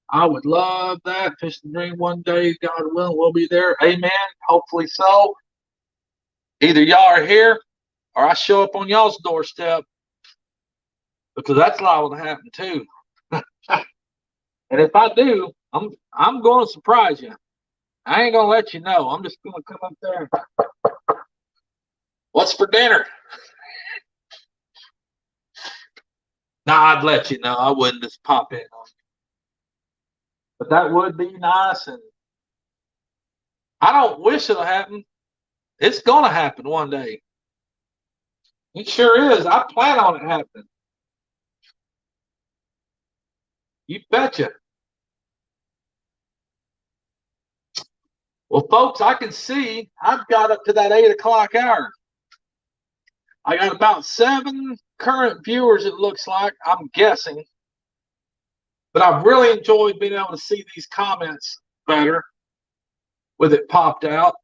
I would love that. Fish and Dream one day, God willing, we'll be there. Amen. Hopefully so. Either y'all are here or I show up on y'all's doorstep because that's liable to happen too. And if I do, I'm going to surprise you. I ain't gonna let you know. I'm just gonna come up there. What's for dinner? Nah, I'd let you know. I wouldn't just pop in on you. But that would be nice, and I don't wish it'll happen. It's gonna happen one day. It sure is. I plan on it happening. You betcha. Well, folks, I can see I've got up to that 8 o'clock hour. I got about 7 current viewers, it looks like, I'm guessing. But I've really enjoyed being able to see these comments better with it popped out.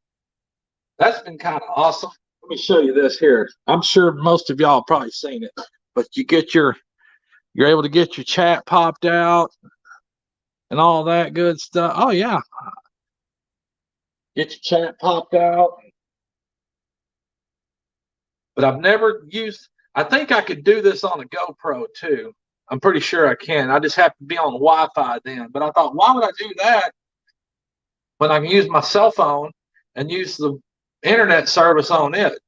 That's been kind of awesome. Let me show you this here. I'm sure most of y'all have probably seen it, but you're able to get your chat popped out and all that good stuff. Oh yeah. Get your chat popped out. But I've never used, I think I could do this on a GoPro too. I'm pretty sure I can. I just have to be on Wi-Fi then. But I thought, why would I do that when I can use my cell phone and use the internet service on it?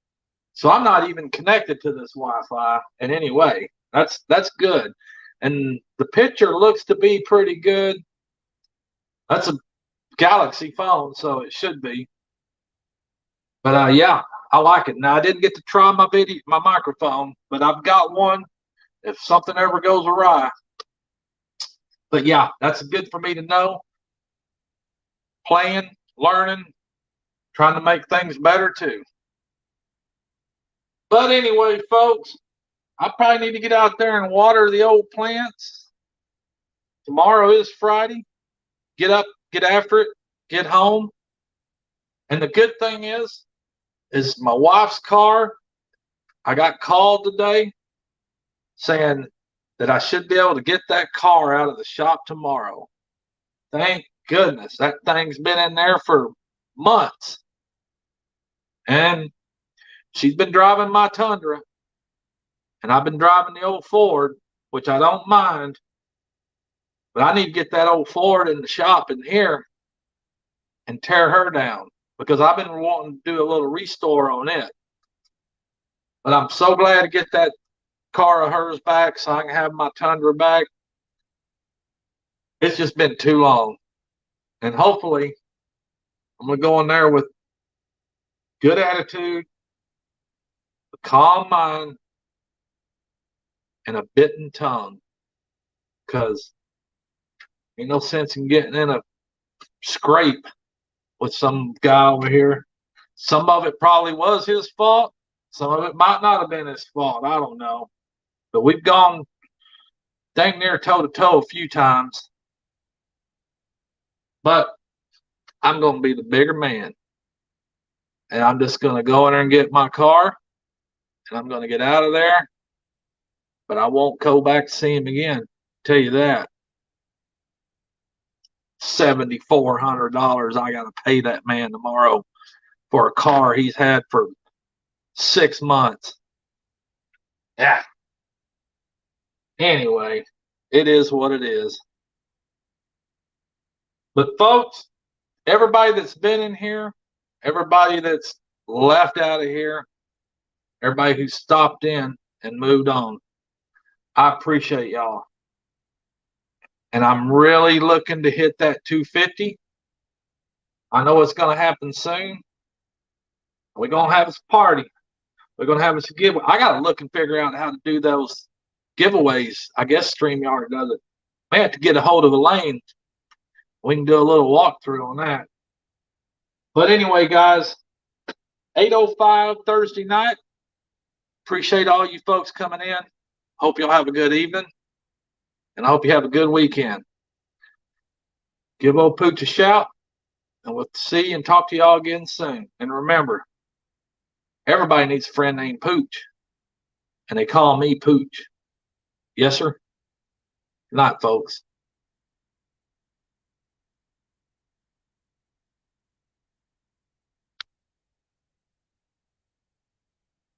So I'm not even connected to this Wi-Fi in any way. That's good. And the picture looks to be pretty good. That's a Galaxy phone, so it should be. But yeah, I like it. Now I didn't get to try my microphone, but I've got one if something ever goes awry. But yeah, that's good for me to know. Playing, learning, trying to make things better too. But anyway, folks, I probably need to get out there and water the old plants. Tomorrow is Friday. Get up, get after it, get home. And the good thing is my wife's car, I got called today saying that I should be able to get that car out of the shop tomorrow. Thank goodness. That thing's been in there for months. And she's been driving my Tundra. And I've been driving the old Ford, which I don't mind. But I need to get that old Ford in the shop in here and tear her down because I've been wanting to do a little restore on it. But I'm so glad to get that car of hers back so I can have my Tundra back. It's just been too long. And hopefully I'm going to go in there with good attitude, a calm mind, and a bitten tongue. Because ain't no sense in getting in a scrape with some guy over here. Some of it probably was his fault. Some of it might not have been his fault. I don't know. But we've gone dang near toe to toe a few times. But I'm going to be the bigger man. And I'm just going to go in there and get my car. And I'm going to get out of there. But I won't go back to see him again. Tell you that. $7,400 I got to pay that man tomorrow for a car he's had for 6 months. Yeah. Anyway, it is what it is. But folks, everybody that's been in here, everybody that's left out of here, everybody who stopped in and moved on, I appreciate y'all. And I'm really looking to hit that 250. I know it's going to happen soon. We're going to have us a party. We're going to have us a giveaway. I got to look and figure out how to do those giveaways. I guess StreamYard does it. We have to get a hold of Elaine. We can do a little walkthrough on that. But anyway, guys, 8:05 Thursday night. Appreciate all you folks coming in. Hope y'all have a good evening. And I hope you have a good weekend. Give old Pooch a shout. And we'll see and talk to y'all again soon. And remember, everybody needs a friend named Pooch. And they call me Pooch. Yes, sir? Good night, folks.